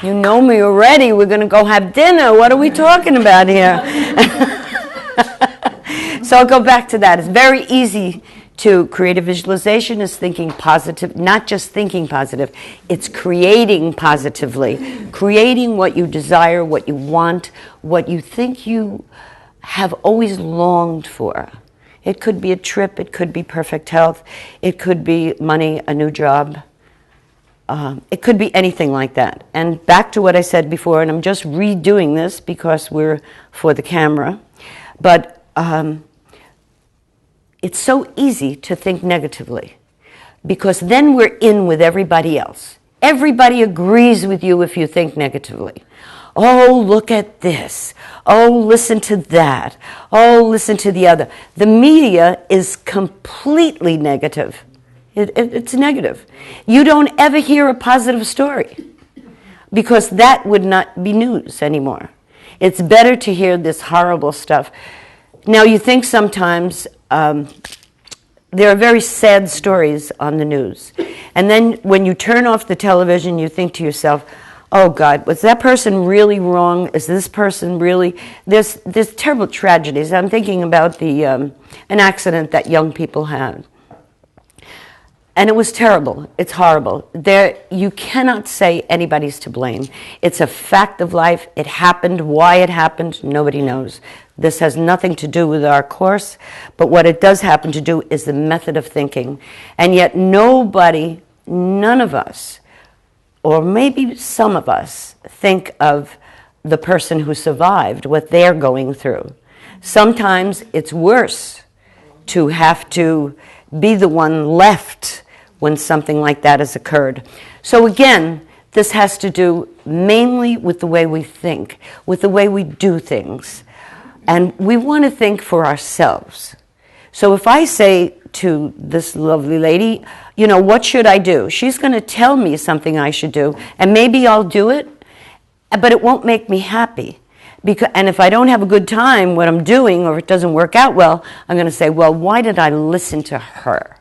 You know me already. We're going to go have dinner. What are we talking about here? So I'll go back to that. It's very easy to create a visualization is thinking positive, not just thinking positive. It's creating positively, creating what you desire, what you want, what you think you have always longed for. It could be a trip, it could be perfect health, it could be money, a new job. It could be anything like that. And back to what I said before, and I'm just redoing this because we're for the camera, but it's so easy to think negatively because then we're in with everybody else. Everybody agrees with you if you think negatively. Oh, look at this. Oh, listen to that. Oh, listen to the other. The media is completely negative. It's negative. You don't ever hear a positive story because that would not be news anymore. It's better to hear this horrible stuff. Now, you think sometimes there are very sad stories on the news. And then when you turn off the television, you think to yourself, oh, God, was that person really wrong? Is this person really... There's terrible tragedies. I'm thinking about an accident that young people had. And it was terrible. It's horrible. You cannot say anybody's to blame. It's a fact of life. It happened. Why it happened, nobody knows. This has nothing to do with our course, but what it does happen to do is the method of thinking. And yet nobody, none of us, or maybe some of us, think of the person who survived, what they're going through. Sometimes it's worse to have to be the one left when something like that has occurred. So again, this has to do mainly with the way we think, with the way we do things. And we want to think for ourselves. So if I say to this lovely lady, you know, what should I do? She's going to tell me something I should do, and maybe I'll do it, but it won't make me happy. And if I don't have a good time what I'm doing, or it doesn't work out well, I'm going to say, well, why did I listen to her?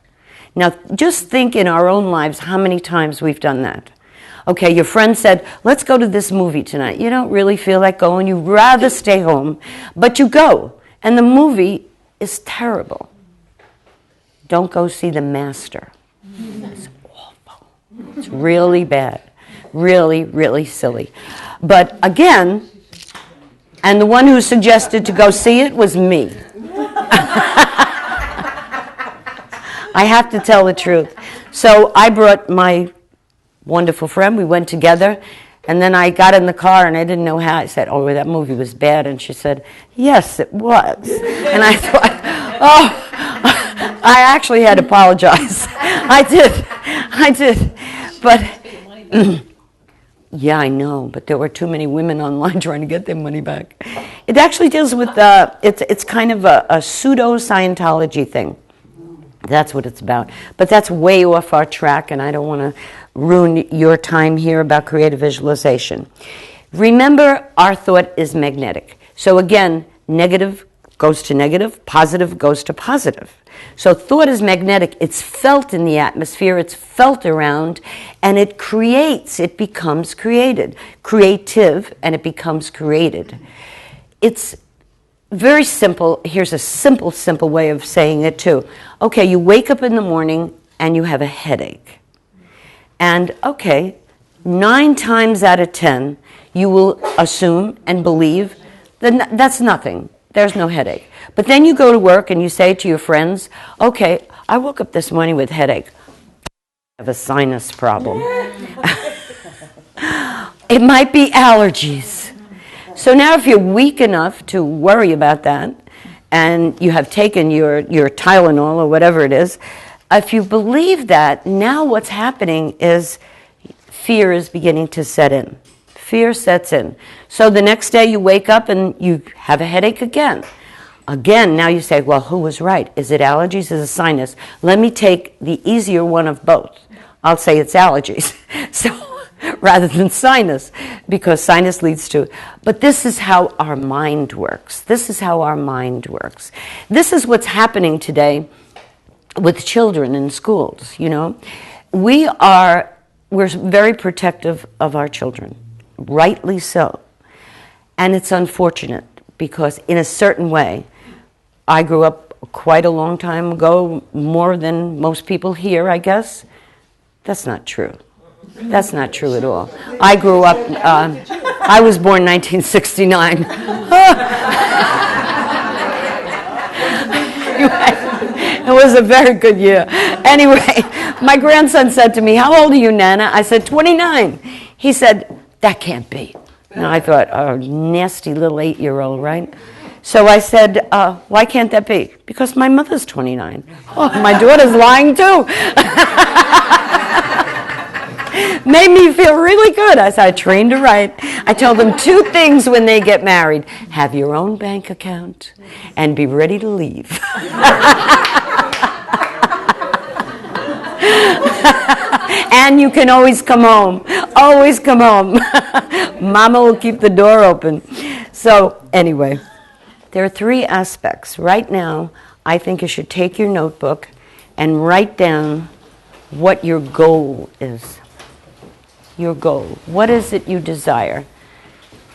Now, just think in our own lives how many times we've done that. Okay, your friend said, let's go to this movie tonight. You don't really feel like going. You'd rather stay home, but you go. And the movie is terrible. Don't go see The Master. It's awful. It's really bad. Really, really silly. But again, and the one who suggested to go see it was me. I have to tell the truth. So I brought my wonderful friend. We went together, and then I got in the car, and I didn't know how. I said, oh, that movie was bad. And she said, yes, it was. And I thought, oh, I actually had to apologize. I did. But, yeah, I know, but there were too many women online trying to get their money back. It actually deals with, it's kind of a pseudo-Scientology thing. That's what it's about. But that's way off our track, and I don't want to ruin your time here about creative visualization. Remember, our thought is magnetic. So again, negative goes to negative, positive goes to positive. So thought is magnetic. It's felt in the atmosphere, it's felt around, and it creates, it becomes created. Creative, and it becomes created. It's very simple. Here's a simple way of saying it too. Okay, you wake up in the morning and you have a headache. And okay, 9 times out of 10, you will assume and believe that that's nothing. There's no headache. But then you go to work and you say to your friends, okay, I woke up this morning with a headache. I have a sinus problem. It might be allergies. So now if you're weak enough to worry about that, and you have taken your Tylenol or whatever it is, if you believe that, now what's happening is fear is beginning to set in. Fear sets in. So the next day you wake up and you have a headache again. Again, now you say, well, who was right? Is it allergies? Is it sinus? Let me take the easier one of both. I'll say it's allergies. So rather than sinus, because sinus leads to... But this is how our mind works. This is how our mind works. This is what's happening today with children in schools, you know. We're very protective of our children. rightly so. And it's unfortunate because in a certain way, I grew up quite a long time ago, more than most people here, I guess. That's not true. That's not true at all. I grew up, I was born 1969. It was a very good year. Anyway, my grandson said to me, "How old are you, Nana?" I said, 29. He said, "That can't be." And I thought, oh, nasty little 8-year-old, right? So I said, why can't that be? Because my mother's 29. Oh, my daughter's lying too. Made me feel really good. I trained her right. I told them 2 things when they get married. Have your own bank account and be ready to leave. And you can always come home. Always come home. Mama will keep the door open. So anyway, there are 3 aspects. Right now, I think you should take your notebook and write down what your goal is. Your goal. What is it you desire?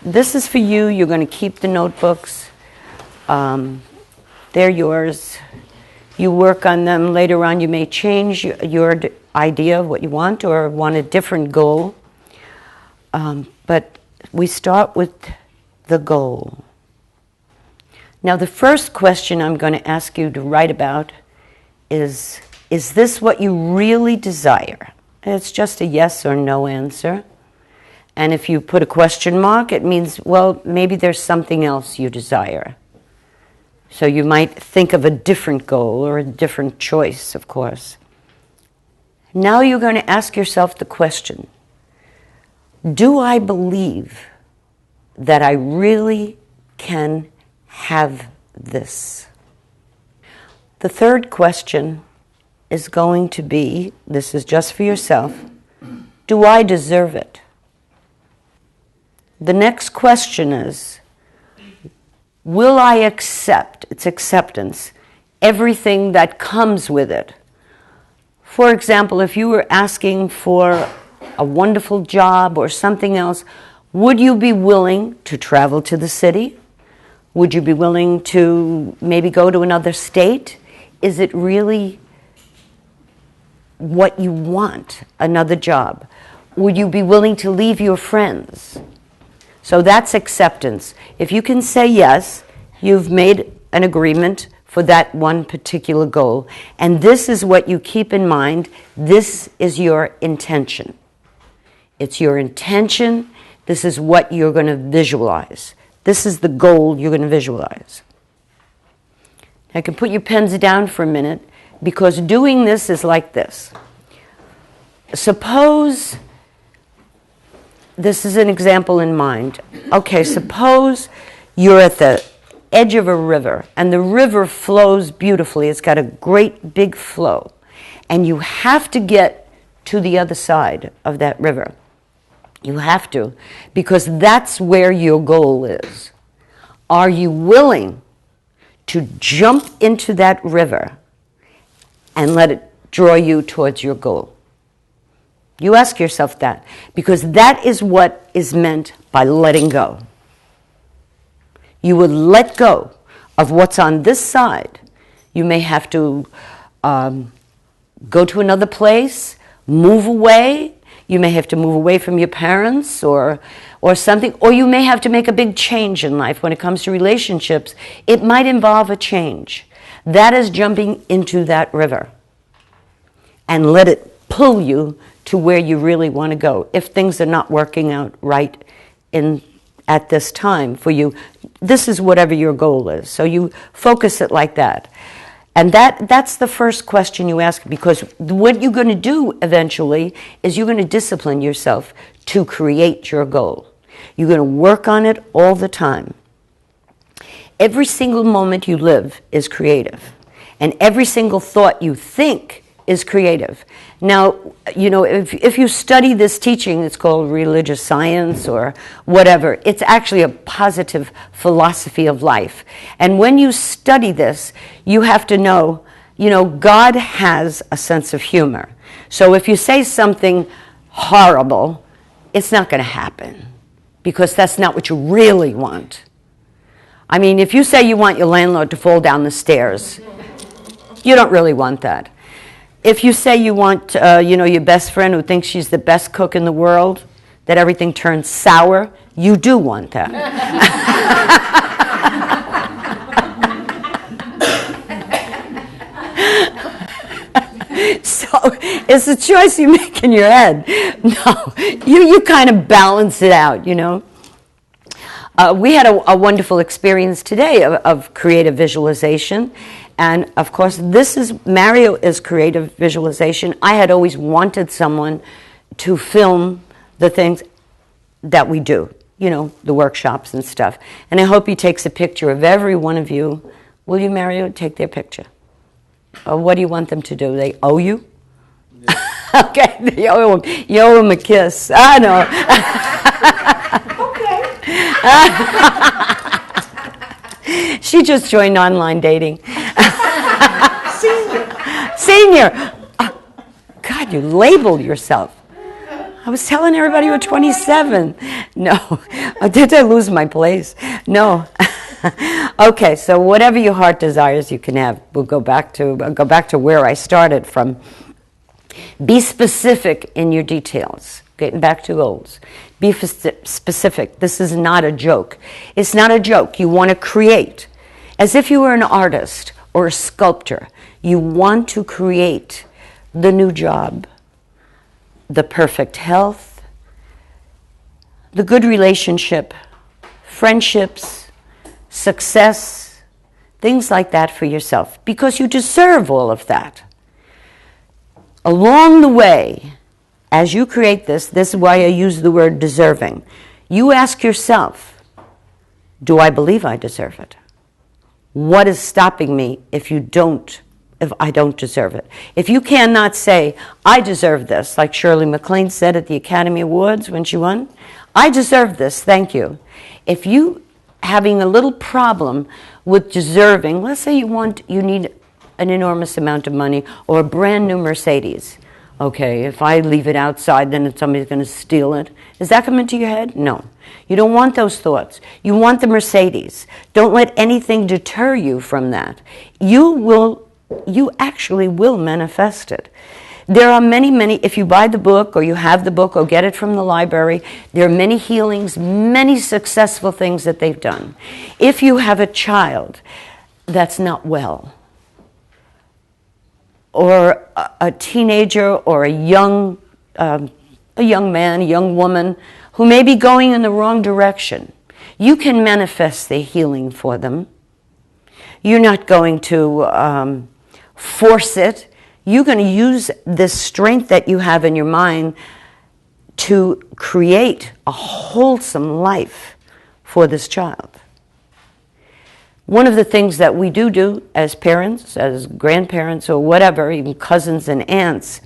This is for you. You're going to keep the notebooks. They're yours. You work on them. Later on, you may change your idea of what you want or want a different goal. But we start with the goal. Now, the first question I'm going to ask you to write about is this what you really desire? It's just a yes or no answer. And if you put a question mark, it means, well, maybe there's something else you desire. So you might think of a different goal or a different choice, of course. Now you're going to ask yourself the question, do I believe that I really can have this? The third question is going to be, this is just for yourself, do I deserve it? The next question is, will I accept, it's acceptance, everything that comes with it? For example, if you were asking for a wonderful job or something else, would you be willing to travel to the city? Would you be willing to maybe go to another state? Is it really what you want, another job? Would you be willing to leave your friends? So that's acceptance. If you can say yes, you've made an agreement for that one particular goal. And this is what you keep in mind. This is your intention. It's your intention. This is what you're going to visualize. This is the goal you're going to visualize. Now, you can put your pens down for a minute, because doing this is like this. Suppose, this is an example in mind. Okay, suppose you're at the edge of a river, and the river flows beautifully. It's got a great big flow. And you have to get to the other side of that river. You have to, because that's where your goal is. Are you willing to jump into that river and let it draw you towards your goal? You ask yourself that, because that is what is meant by letting go. You would let go of what's on this side. You may have to go to another place, move away. You may have to move away from your parents or something, or you may have to make a big change in life. When it comes to relationships, it might involve a change. That is jumping into that river and let it pull you to where you really want to go. If things are not working out right at this time for you, this is whatever your goal is. So you focus it like that. And that's the first question you ask, because what you're going to do eventually is you're going to discipline yourself to create your goal. You're going to work on it all the time. Every single moment you live is creative. And every single thought you think is creative. Now, you know, if you study this teaching, it's called religious science or whatever. It's actually a positive philosophy of life. And when you study this, you have to know, you know, God has a sense of humor. So if you say something horrible, it's not going to happen. because that's not what you really want. I mean, if you say you want your landlord to fall down the stairs, you don't really want that. If you say you want, your best friend who thinks she's the best cook in the world, that everything turns sour, you do want that. So it's a choice you make in your head. No, you kind of balance it out, We had a wonderful experience today of creative visualization. And of course, Mario is creative visualization. I had always wanted someone to film the things that we do, the workshops and stuff. And I hope he takes a picture of every one of you. Will you, Mario, take their picture? What do you want them to do? They owe you? Yeah. Okay, you owe him a kiss. I know. Okay. She just joined online dating. Senior. God, you labeled yourself. I was telling everybody you were 27. No. Did I lose my place? No. Okay, so whatever your heart desires, you can have. We'll go back to where I started from. Be specific in your details. Getting back to goals. Be specific. This is not a joke. It's not a joke. You want to create. As if you were an artist or a sculptor. You want to create the new job, the perfect health, the good relationship, friendships, success, things like that for yourself, because you deserve all of that. Along the way, as you create this is why I use the word deserving. You ask yourself, do I believe I deserve it? What is stopping me if I don't deserve it? If you cannot say, I deserve this, like Shirley MacLaine said at the Academy Awards when she won, I deserve this, thank you. If you having a little problem with deserving, let's say you need an enormous amount of money or a brand new Mercedes. Okay, if I leave it outside, then somebody's going to steal it. Does that come into your head? No. You don't want those thoughts. You want the Mercedes. Don't let anything deter you from that. You actually will manifest it. There are many, if you buy the book or you have the book or get it from the library, there are many healings, many successful things that they've done. If you have a child that's not well, or a teenager or a young man, a young woman who may be going in the wrong direction, you can manifest the healing for them. You're not going to force it. You're going to use this strength that you have in your mind to create a wholesome life for this child. One of the things that we do as parents, as grandparents or whatever, even cousins and aunts,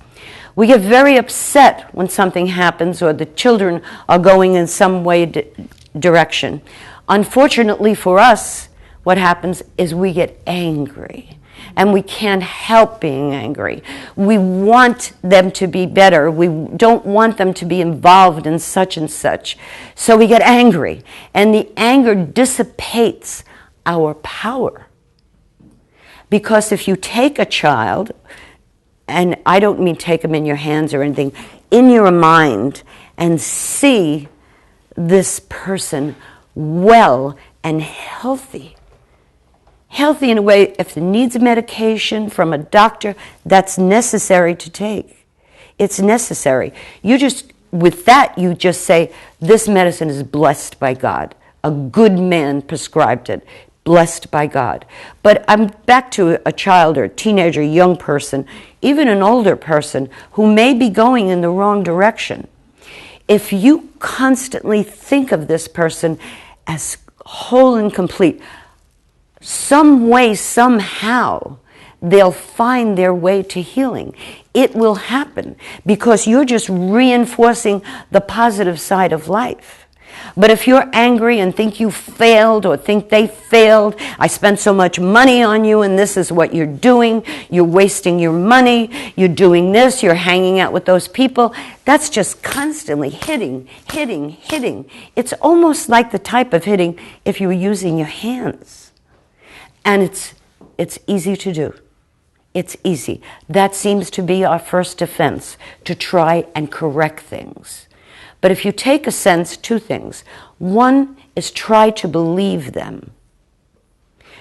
we get very upset when something happens or the children are going in some way direction. Unfortunately for us, what happens is we get angry. And we can't help being angry. We want them to be better. We don't want them to be involved in such and such. So we get angry. And the anger dissipates our power. Because if you take a child, and I don't mean take them in your hands or anything, in your mind, and see this person well and healthy in a way, if it needs medication from a doctor, that's necessary to take. It's necessary. With that, you just say, this medicine is blessed by God. A good man prescribed it. Blessed by God. But I'm back to a child or a teenager, young person, even an older person who may be going in the wrong direction. If you constantly think of this person as whole and complete, some way, somehow, they'll find their way to healing. It will happen because you're just reinforcing the positive side of life. But if you're angry and think you failed or think they failed, I spent so much money on you and this is what you're doing, you're wasting your money, you're doing this, you're hanging out with those people, that's just constantly hitting. It's almost like the type of hitting if you were using your hands. And it's easy to do. It's easy. That seems to be our first defense, to try and correct things. But if you take a sense, two things. One is try to believe them.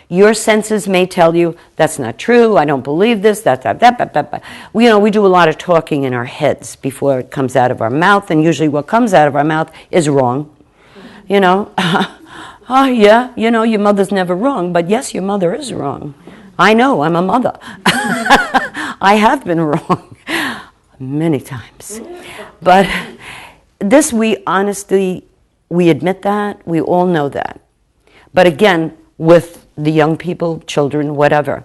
Your senses may tell you, that's not true, I don't believe this, that. We do a lot of talking in our heads before it comes out of our mouth, and usually what comes out of our mouth is wrong. Oh yeah, your mother's never wrong, but yes, your mother is wrong. I know, I'm a mother. I have been wrong many times. But this we admit that, we all know that. But again, with the young people, children, whatever,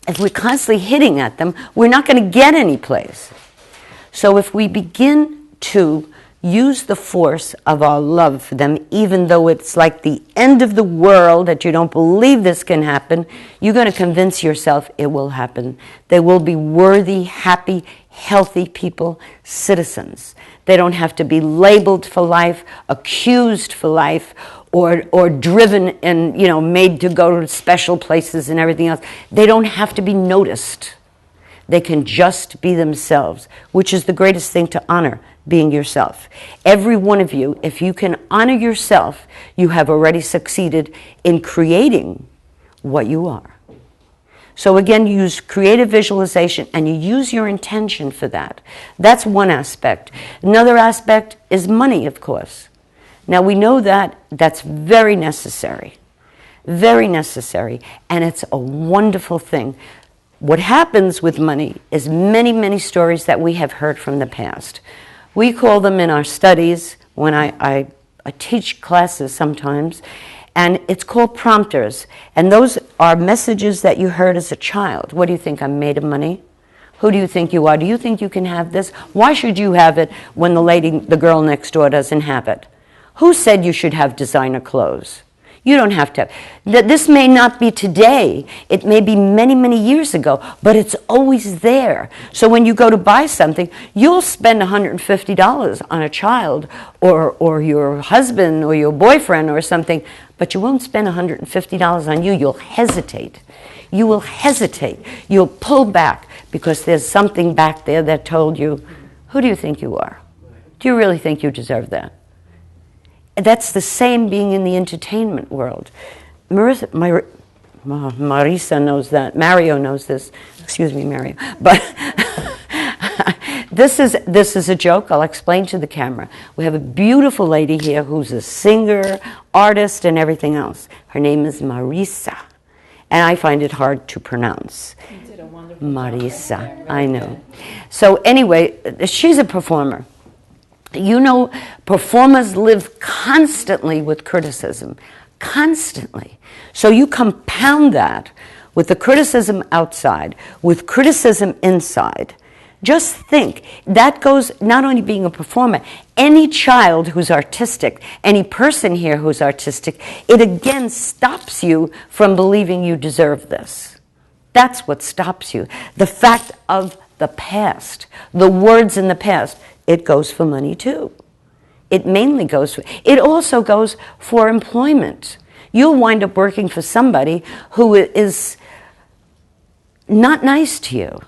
if we're constantly hitting at them, we're not going to get any place. So if we begin to use the force of our love for them, even though it's like the end of the world, that you don't believe this can happen, you're going to convince yourself it will happen. They will be worthy, happy, healthy people, citizens. They don't have to be labeled for life, accused for life, or driven and made to go to special places and everything else. They don't have to be noticed. They can just be themselves, which is the greatest thing to honor, being yourself. Every one of you, if you can honor yourself, you have already succeeded in creating what you are. So again, you use creative visualization and you use your intention for that. That's one aspect. Another aspect is money, of course. Now we know that that's very necessary, and it's a wonderful thing. What happens with money is many stories that we have heard from the past. We call them in our studies, when I teach classes sometimes, and it's called prompters. And those are messages that you heard as a child. What do you think, I'm made of money? Who do you think you are? Do you think you can have this? Why should you have it when the girl next door doesn't have it? Who said you should have designer clothes? You don't have to. This may not be today. It may be many years ago, but it's always there. So when you go to buy something, you'll spend $150 on a child or your husband or your boyfriend or something, but you won't spend $150 on you. You'll hesitate. You will hesitate. You'll pull back because there's something back there that told you, who do you think you are? Do you really think you deserve that? That's the same being in the entertainment world. Marisa knows that. Mario knows this. Excuse me, Mario. But this is a joke. I'll explain to the camera. We have a beautiful lady here who's a singer, artist, and everything else. Her name is Marisa. And I find it hard to pronounce. You did a wonderful Marisa, job. I know. So anyway, she's a performer. Performers live constantly with criticism, constantly. So you compound that with the criticism outside, with criticism inside. Just think, that goes not only being a performer, any child who's artistic, any person here who's artistic, it again stops you from believing you deserve this. That's what stops you. The fact of the past, the words in the past. It goes for money too. It mainly goes for, it also goes for employment. You'll wind up working for somebody who is not nice to you,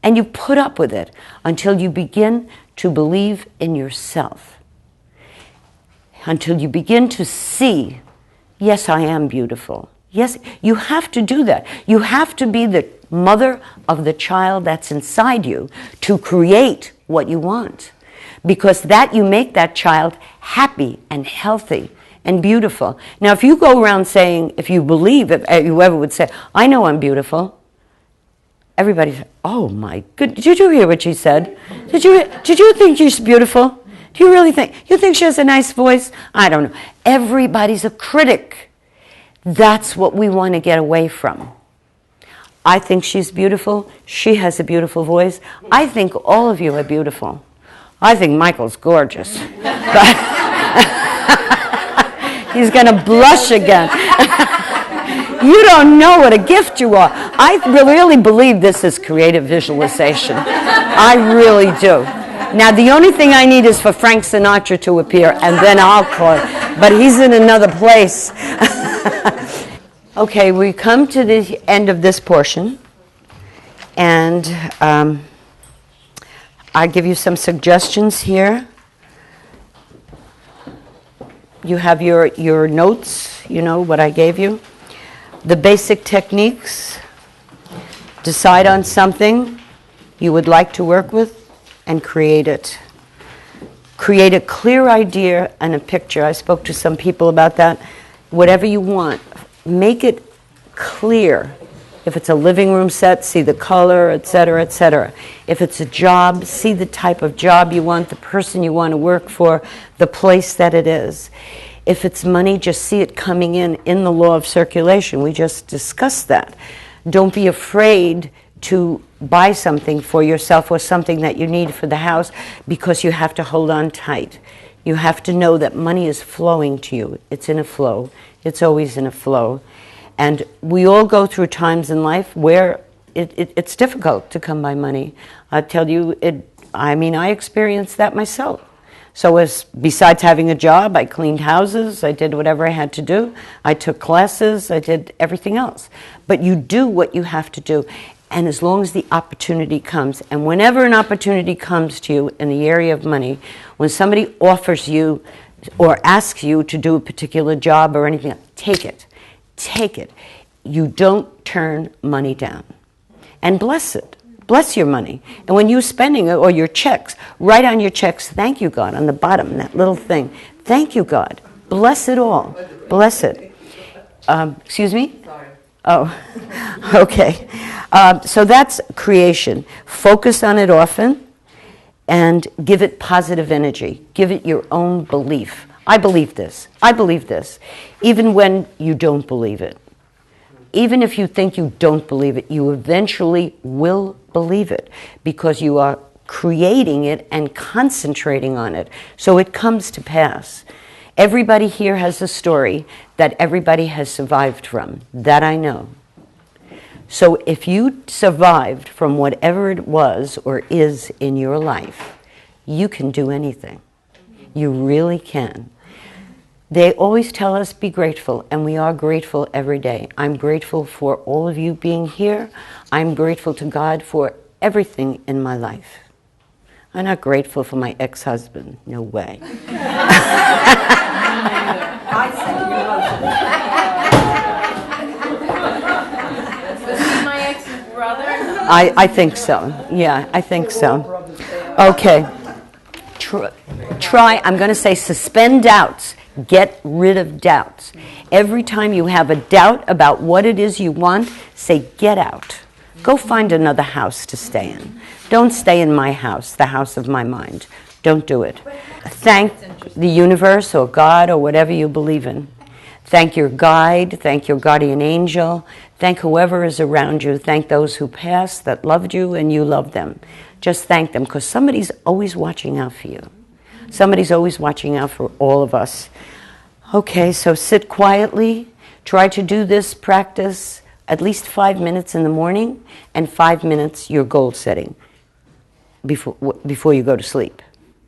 and you put up with it until you begin to believe in yourself. Until you begin to see, yes, I am beautiful. Yes, you have to do that. You have to be the mother of the child that's inside you to create what you want, because that you make that child happy and healthy and beautiful. Now, if you go around saying, if you believe, if whoever would say, I know I'm beautiful, everybody says, oh my good, did you hear what she said? Did you think she's beautiful? Do you really think, you think she has a nice voice? I don't know. Everybody's a critic. That's what we want to get away from. I think she's beautiful. She has a beautiful voice. I think all of you are beautiful. I think Michael's gorgeous. But He's going to blush again. You don't know what a gift you are. I really believe this is creative visualization. I really do. Now, the only thing I need is for Frank Sinatra to appear, and then I'll call it. But he's in another place. Okay, we come to the end of this portion, and I give you some suggestions here. You have your notes, you know, what I gave you. The basic techniques. Decide on something you would like to work with and create it. Create a clear idea and a picture. I spoke to some people about that. Whatever you want, make it clear. If it's a living room set, see the color, etc., etc. If it's a job, see the type of job you want, the person you want to work for, the place that it is. If it's money, just see it coming in the law of circulation. We just discussed that. Don't be afraid to buy something for yourself or something that you need for the house, because you have to hold on tight. You have to know that money is flowing to you. It's in a flow. It's always in a flow. And we all go through times in life where it's difficult to come by money. I tell you, I experienced that myself. So besides having a job, I cleaned houses, I did whatever I had to do, I took classes, I did everything else. But you do what you have to do, and as long as the opportunity comes, and whenever an opportunity comes to you in the area of money, when somebody offers you or asks you to do a particular job or anything, take it. Take it. You don't turn money down. And bless it. Bless your money. And when you're spending it, or your checks, write on your checks, thank you, God, on the bottom, that little thing. Thank you, God. Bless it all. Bless it. Excuse me? Sorry. Oh, okay. So that's creation. Focus on it often and give it positive energy. Give it your own belief. I believe this. I believe this. Even when you don't believe it. Even if you think you don't believe it, you eventually will believe it, because you are creating it and concentrating on it. So it comes to pass. Everybody here has a story that everybody has survived from. That I know. So if you survived from whatever it was or is in your life, you can do anything. You really can. They always tell us be grateful, and we are grateful every day. I'm grateful for all of you being here. I'm grateful to God for everything in my life. I'm not grateful for my ex-husband. No way. I second your motion. Was he my ex's brother? I think so. Yeah, I think so. Okay. Try, I'm going to say suspend doubts. Get rid of doubts. Every time you have a doubt about what it is you want, say, get out. Go find another house to stay in. Don't stay in my house, the house of my mind. Don't do it. Thank the universe or God or whatever you believe in. Thank your guide. Thank your guardian angel. Thank whoever is around you. Thank those who passed that loved you and you loved them. Just thank them, because somebody's always watching out for you. Somebody's always watching out for all of us. Okay, so sit quietly. Try to do this practice at least 5 minutes in the morning, and 5 minutes your goal setting before you go to sleep.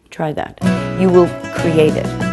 Try that. You will create it.